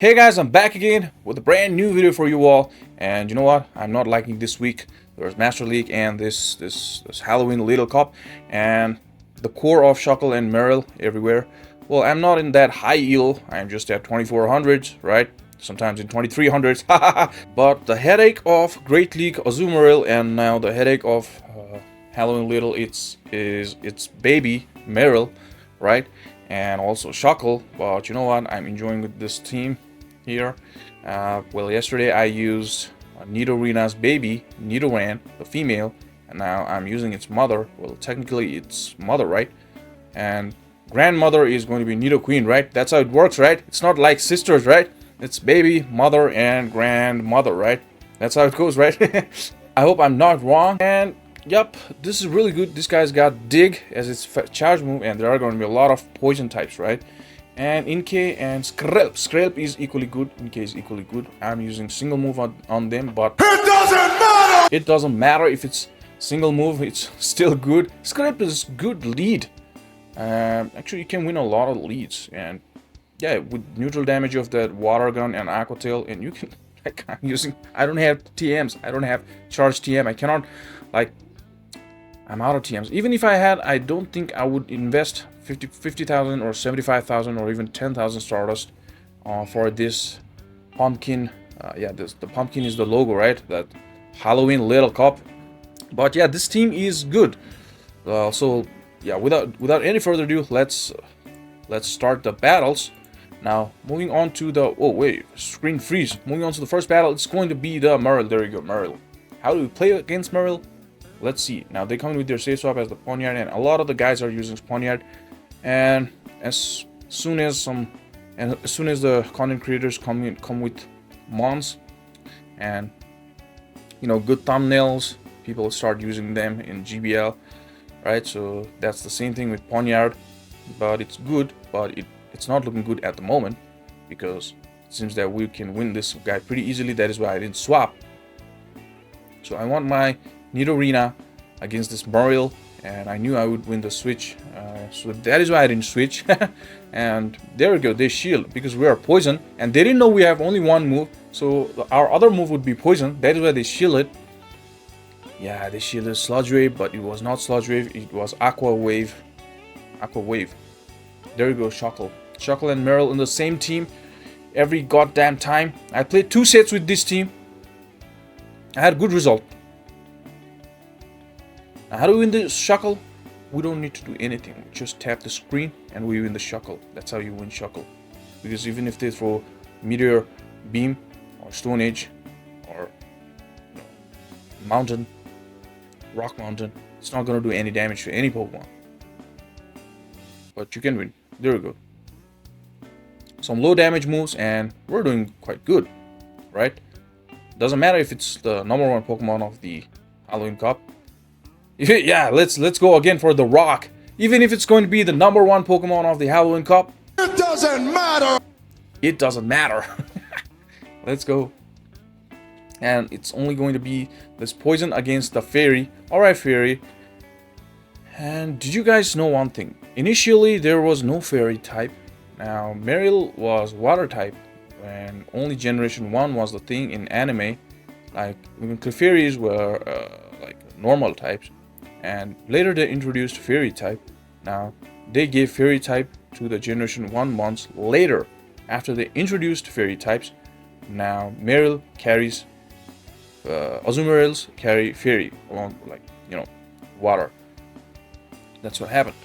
Hey guys, I'm back again with a brand new video for you all. And you know what? I'm not liking this week. There's Master League and this Halloween Little Cup and the core of Shuckle and Meryl everywhere. Well, I'm not in that high elo. I'm just at 2400s, right? Sometimes in 2300s. But the headache of Great League Azumarill and now the headache of Halloween Little, it's baby Meryl, right? And also Shuckle. But you know what? I'm enjoying with this team here. Well, yesterday I used Nidorina's baby, Nidoran, the female, and now I'm using its mother. Well, technically it's mother, right? And grandmother is going to be Nidoqueen, right? That's how it works, right? It's not like sisters, right? It's baby, mother, and grandmother, right? That's how it goes, right? I hope I'm not wrong. And yep, this is really good. This guy's got Dig as its charge move, and there are going to be a lot of poison types, right? And Inkay and Skrrelp. Skrrelp is equally good. Inkay is equally good. I'm using single move on them, but it doesn't matter! It doesn't matter if it's single move, it's still good. Skrrelp is good lead. Actually, you can win a lot of leads. And yeah, with neutral damage of that water gun and aqua tail, and you can, like, I don't have TMs. I don't have charged TM. I cannot, like, I'm out of TMs. Even if I had, I don't think I would invest 50,000 or 75,000 or even 10,000 Stardust for this pumpkin. Yeah, the pumpkin is the logo, right? That Halloween Little Cup. But yeah, this team is good. So yeah, without any further ado, let's start the battles. Now, moving on to the screen freeze. Moving on to the first battle, it's going to be the Meryl. There you go, Meryl. How do we play against Meryl? Let's see. Now they come with their safe swap as the Poniard, and a lot of the guys are using Poniard. And as soon as the content creators come with mons and good thumbnails, people start using them in GBL, right? So that's the same thing with Poniard, but it's good, but it's not looking good at the moment because it seems that we can win this guy pretty easily. That is why I didn't swap. So I want my Nidorina against this Meryl, and I knew I would win the switch, so that is why I didn't switch. And there we go, they shield because we are poison, and they didn't know we have only one move, so our other move would be poison. That is why they shielded. Yeah, they shielded Sludge Wave, but it was not Sludge Wave, it was Aqua Wave. Aqua Wave. There we go, Shuckle and Meryl in the same team every goddamn time. I played 2 sets with this team. I had a good result. Now, how do we win the Shuckle? We don't need to do anything. We just tap the screen and we win the Shuckle. That's how you win Shuckle. Because even if they throw Meteor Beam or Stone Age or Mountain, Rock Mountain, it's not going to do any damage to any Pokemon. But you can win. There we go. Some low damage moves and we're doing quite good, right? Doesn't matter if it's the #1 Pokemon of the Halloween Cup. Yeah, let's go again for the Rock. Even if it's going to be the #1 Pokemon of the Halloween Cup, it doesn't matter. It doesn't matter. Let's go. And it's only going to be this poison against the Fairy. Alright, Fairy. And did you guys know one thing? Initially, there was no Fairy type. Now, Meryl was Water type. And only Generation 1 was the thing in anime. Like, even Clefairies were like normal types. And later they introduced Fairy type. Now, they gave Fairy type to the Generation 1 months later. After they introduced Fairy types, now Meryl carries, Azumarills carry Fairy along, like, water. That's what happened.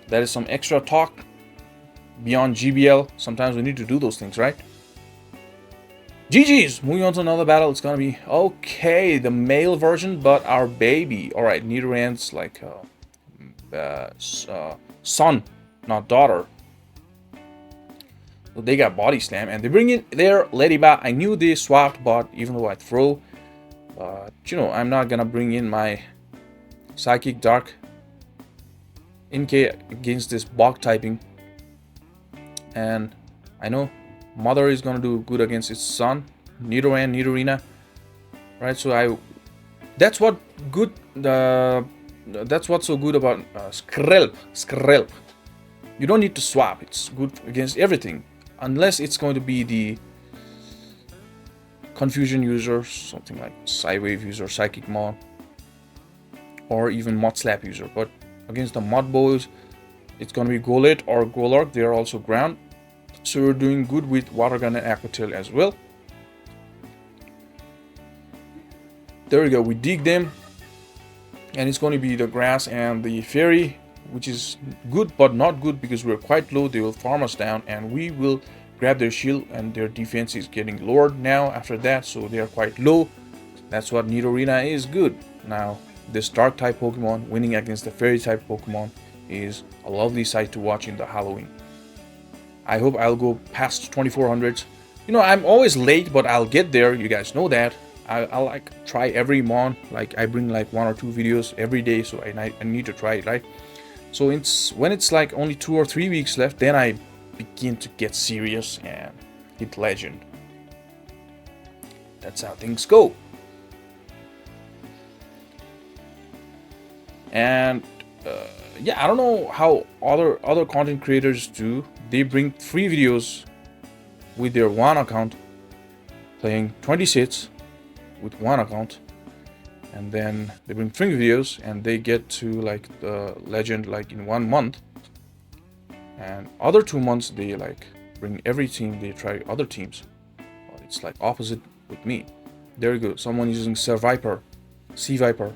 That is some extra talk beyond GBL. Sometimes we need to do those things, right? GG's! Moving on to another battle. It's gonna be, okay, the male version, but our baby. Alright, Nidoran's like son, not daughter. So they got Body Slam, and they bring in their Ladybug. I knew they swapped, but even though I throw, but I'm not gonna bring in my Psychic Dark Inkay against this Bog typing. And I know Mother is gonna do good against its son, Nidorina, right? So that's what's so good about Skrrelp. You don't need to swap. It's good against everything. unless it's going to be the Confusion user, something like Psywave user, Psychic Mon, or even Mud Slap user. But against the Mud Boys, it's going to be Golett or Golurk. They are also ground, so we're doing good with Water Gun and Aqua Tail as well. There we go, we dig them, and it's going to be the Grass and the Fairy, which is good but not good because we're quite low. They will farm us down, and we will grab their shield, and their defense is getting lowered now after that, so they are quite low. That's what Nidorina is good. Now, this Dark type Pokemon winning against the Fairy type Pokemon is a lovely sight to watch in the Halloween. I hope I'll go past 2400s. You know, I'm always late, but I'll get there. You guys know that. I'll like try every mon. Like I bring like 1 or 2 videos every day, so I need to try it, right? So it's when it's like only 2 or 3 weeks left, then I begin to get serious and hit legend. That's how things go. And yeah, I don't know how other content creators do. They bring 3 videos with their one account, playing 20 sets with one account, and then they bring 3 videos and they get to like the legend like in 1 month, and other 2 months they like bring every team, they try other teams. But it's like opposite with me. There you go, someone using Skrrelp, Sea Viper.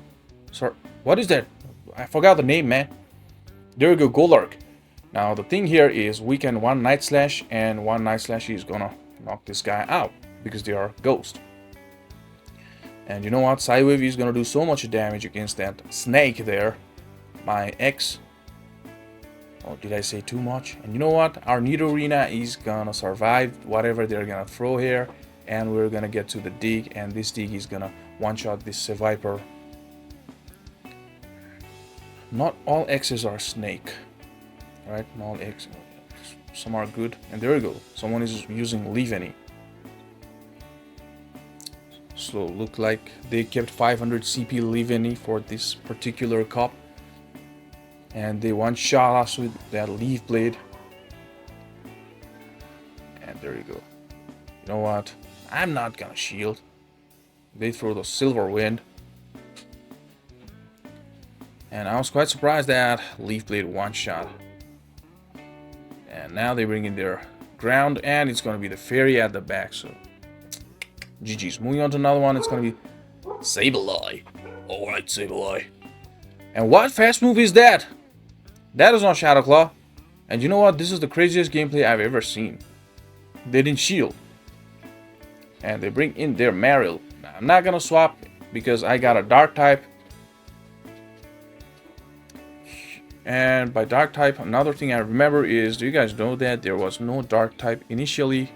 Sorry, what is that? I forgot the name, man. There you go, Golurk. Now the thing here is we can 1 Night Slash, and 1 Night Slash is gonna knock this guy out because they are ghost. And you know what? Psywave is gonna do so much damage against that snake there. My ex. Oh, did I say too much? And you know what? Our Nidorina is gonna survive whatever they're gonna throw here. And we're gonna get to the dig. And this dig is gonna one-shot this Viper. Not all X's are snake. Right? Not all X. Some are good. And there we go. Someone is using Leaveney. So look like they kept 500 CP Leaveney for this particular cup, and they one-shot us with that Leaf Blade. And there you go. You know what? I'm not gonna shield. They throw the Silver Wind, and I was quite surprised that Leaf Blade one-shot. And now they bring in their ground, and it's gonna be the Fairy at the back. So GG's. Moving on to another one, it's gonna be Sableye. Alright, Sableye. And what fast move is that? That is not Shadow Claw. And you know what? This is the craziest gameplay I've ever seen. They didn't shield. And they bring in their Marill. Now, I'm not gonna swap because I got a Dark type. And by Dark type, another thing I remember is, do you guys know that there was no Dark type initially?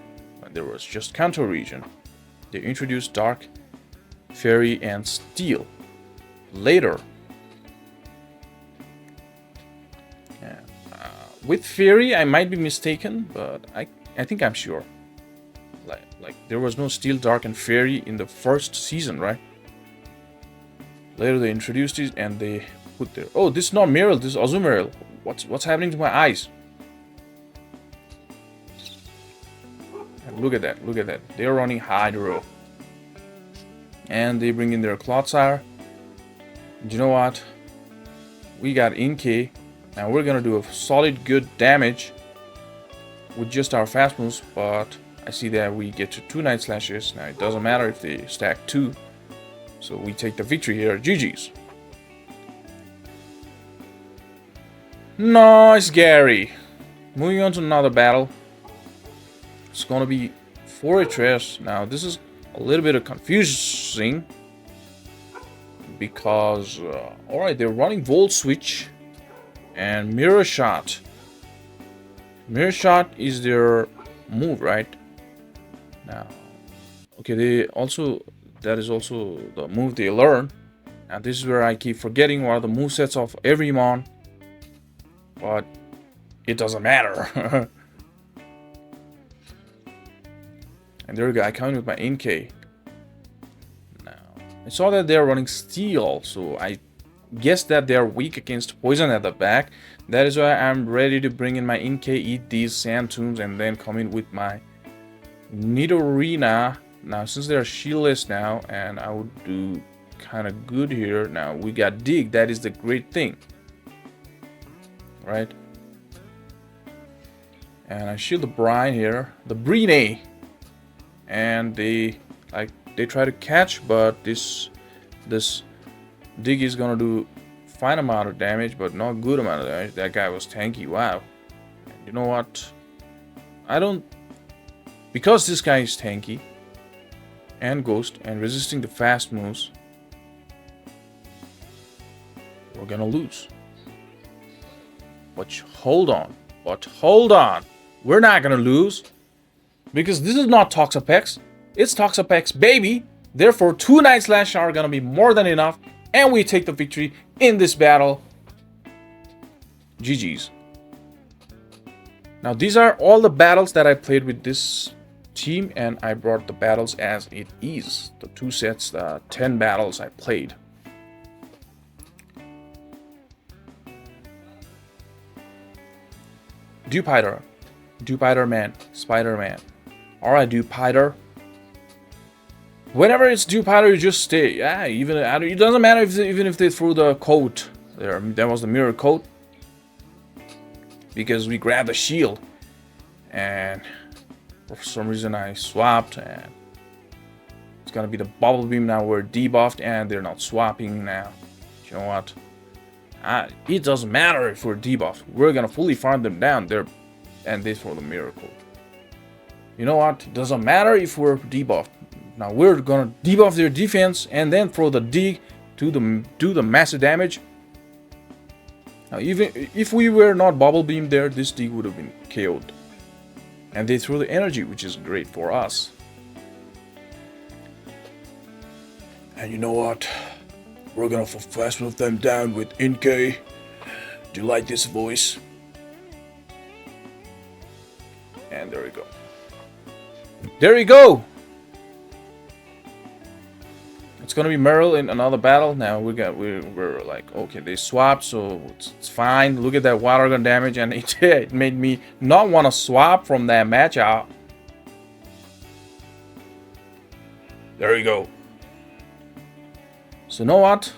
There was just Kanto region. They introduced Dark, Fairy, and Steel later. Yeah. With Fairy, I might be mistaken, but I think I'm sure. Like there was no Steel, Dark, and Fairy in the first season, right? Later they introduced it and they put there. Oh, this is not Marill, this is Azumarill. What's happening to my eyes? Look at that, look at that. They're running Hydro. And they bring in their Clodsire. And you know what? We got Inkay. Now we're gonna do a solid good damage with just our fast moves, but I see that we get to 2 Night Slashes. Now it doesn't matter if they stack 2. So we take the victory here. GG's. Nice, Gary. Moving on to another battle. It's gonna be Fortress. Now this is a little bit of confusing because alright, they're running Volt Switch and Mirror Shot. Mirror Shot is their move, right? Now okay, that is also the move they learn. Now this is where I keep forgetting what are the movesets of every mon, but it doesn't matter. And there we go, I counted with my Inkay. Now, I saw that they're running Steel, so I guess that they're weak against Poison at the back. That is why I'm ready to bring in my Inkay, eat these sand tombs, and then come in with my Nidorina. Now, since they're shieldless now, and I would do kind of good here. Now, we got Dig. That is the great thing. Right? And I shield the Brine here. The Brine. And they try to catch, but this Dig is gonna do fine amount of damage, but not good amount of damage. That guy was tanky. Wow. You know what? Because this guy is tanky and ghost and resisting the fast moves, we're gonna lose. But hold on. We're not gonna lose, because this is not Toxapex. It's Toxapex, baby. Therefore, 2 Night Slash are gonna be more than enough, and we take the victory in this battle. GG's. Now, these are all the battles that I played with this team, and I brought the battles as it is. The 2 sets, the 10 battles I played. Dupiter man, Spider-Man. Alright, Dupiter. Whenever it's Dupiter, you just stay. Yeah, it doesn't matter even if they threw the coat. That was the mirror coat. Because we grabbed the shield. And for some reason I swapped, and it's gonna be the bubble beam now. We're debuffed and they're not swapping now. You know what? It doesn't matter if we're debuffed. We're gonna fully farm them down there, and this for the miracle. You know what? It doesn't matter if we're debuffed. Now we're gonna debuff their defense and then throw the Dig to do the massive damage. Now, even if we were not bubble beamed there, this Dig would have been KO'd. And they threw the energy, which is great for us. And you know what? We're gonna fast move them down with Inkay. Do you like this voice? And there we go. There we go! It's gonna be Marill in another battle. Now we're like, okay, they swapped, so it's fine. Look at that water gun damage, and it made me not want to swap from that matchup. There we go. So you know what?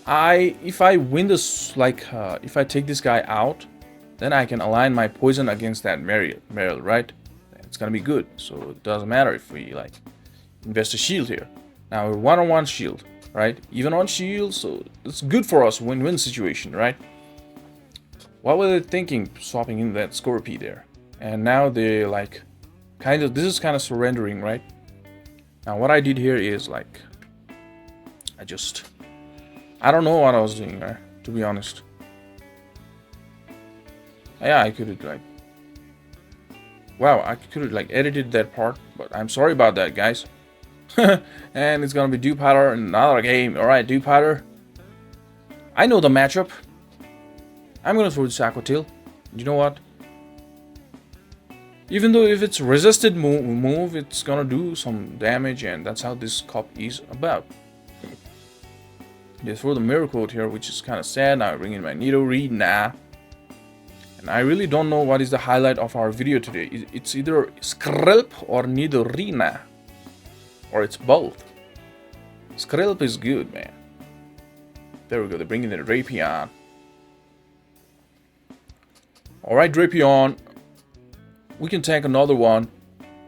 If I win this, if I take this guy out, then I can align my poison against that Marill, right? It's gonna be good. So it doesn't matter if we invest a shield here. Now we're one-on-one shield, right? Even on shield, so it's good for us, win-win situation, right? What were they thinking swapping in that Skrrelp there? And now they this is kind of surrendering, right? Now what I did here is I don't know what I was doing, right? To be honest. Yeah, I could have wow, I could have edited that part, but I'm sorry about that, guys. And it's gonna be Dupiter in another game. Alright, Dupiter. I know the matchup. I'm gonna throw this Aqua Tail. You know what? Even though if it's resisted move, it's gonna do some damage, and that's how this cup is about. They throw the mirror coat here, which is kind of sad. Now I bring in my Nidorina. And I really don't know what is the highlight of our video today. It's either Skrrelp or Nidorina. Or it's both. Skrrelp is good, man. There we go. They're bringing in Drapion. Alright, Drapion. We can tank another one.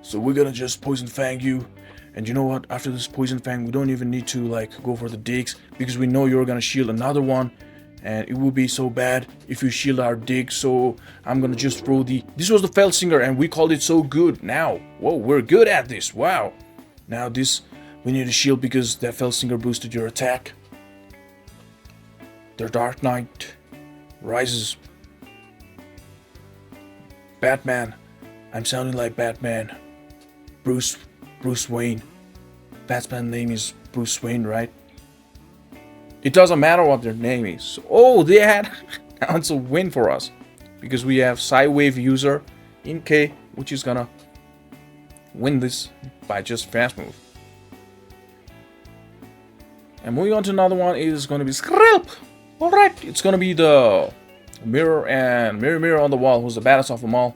So we're gonna just Poison Fang you. And you know what? After this Poison Fang, we don't even need to go for the digs. Because we know you're gonna shield another one. And it would be so bad if you shield our dig. So I'm gonna just throw this was the Felsinger, and we called it so good. Now, whoa, we're good at this. Wow. Now this, we need a shield because that Felsinger boosted your attack. Their Dark Knight rises. Batman. I'm sounding like Batman. Bruce Wayne. Batman's name is Bruce Wayne, right? It doesn't matter what their name is. Oh, they had... Now it's a win for us. Because we have Psywave user Inkay, which is gonna win this by just fast move. And moving on to another one is going to be Skrrelp. Alright, it's going to be the Mirror and mirror on the wall, who's the baddest of them all?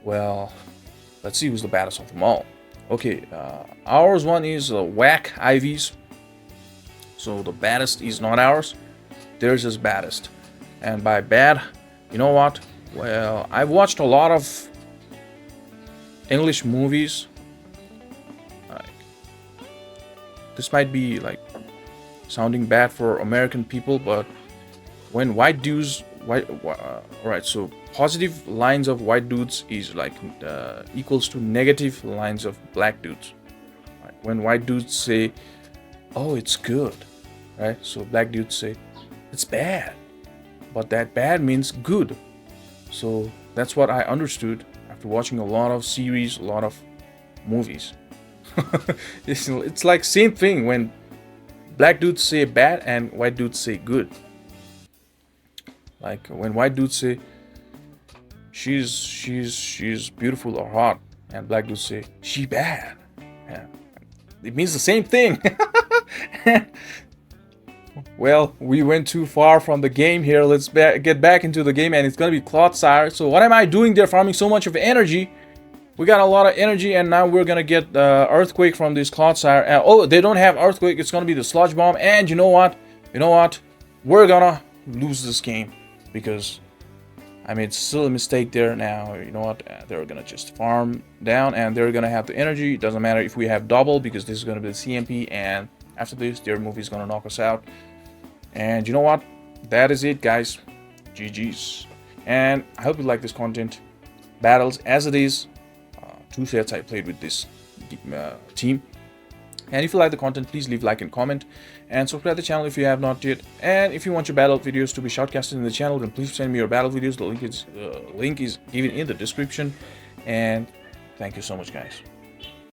Well, let's see who's the baddest of them all. Okay, ours one is whack IVs. So the baddest is not ours. Theirs is baddest. And by bad, you know what? Well, I've watched a lot of English movies. Like, this might be like sounding bad for American people, but when white dudes, alright, so positive lines of white dudes is like equals to negative lines of black dudes. Right? When white dudes say, "Oh, it's good," right? So black dudes say, "It's bad," but that bad means good. So that's what I understood after watching a lot of series, a lot of movies. It's like same thing when black dudes say bad and white dudes say good. Like when white dudes say she's beautiful or hot, and black dudes say she bad. Yeah. It means the same thing. Well, we went too far from the game here. Let's get back into the game, and it's gonna be Clodsire. So what am I doing there, farming so much of energy? We got a lot of energy, and now we're gonna get Earthquake from this Clodsire. Oh, they don't have Earthquake. It's gonna be the Sludge Bomb, and you know what? You know what? We're gonna lose this game because I made still a mistake there. Now you know what? They're gonna just farm down, and they're gonna have the energy. It doesn't matter if we have double because this is gonna be the CMP, and after this, their movie is gonna knock us out. And you know what? That is it, guys. GG's. And I hope you like this content. Battles as it is. 2 sets I played with this team. And if you like the content, please leave a like and comment. And subscribe to the channel if you have not yet. And if you want your battle videos to be shoutcasted in the channel, then please send me your battle videos. The link is given in the description. And thank you so much, guys.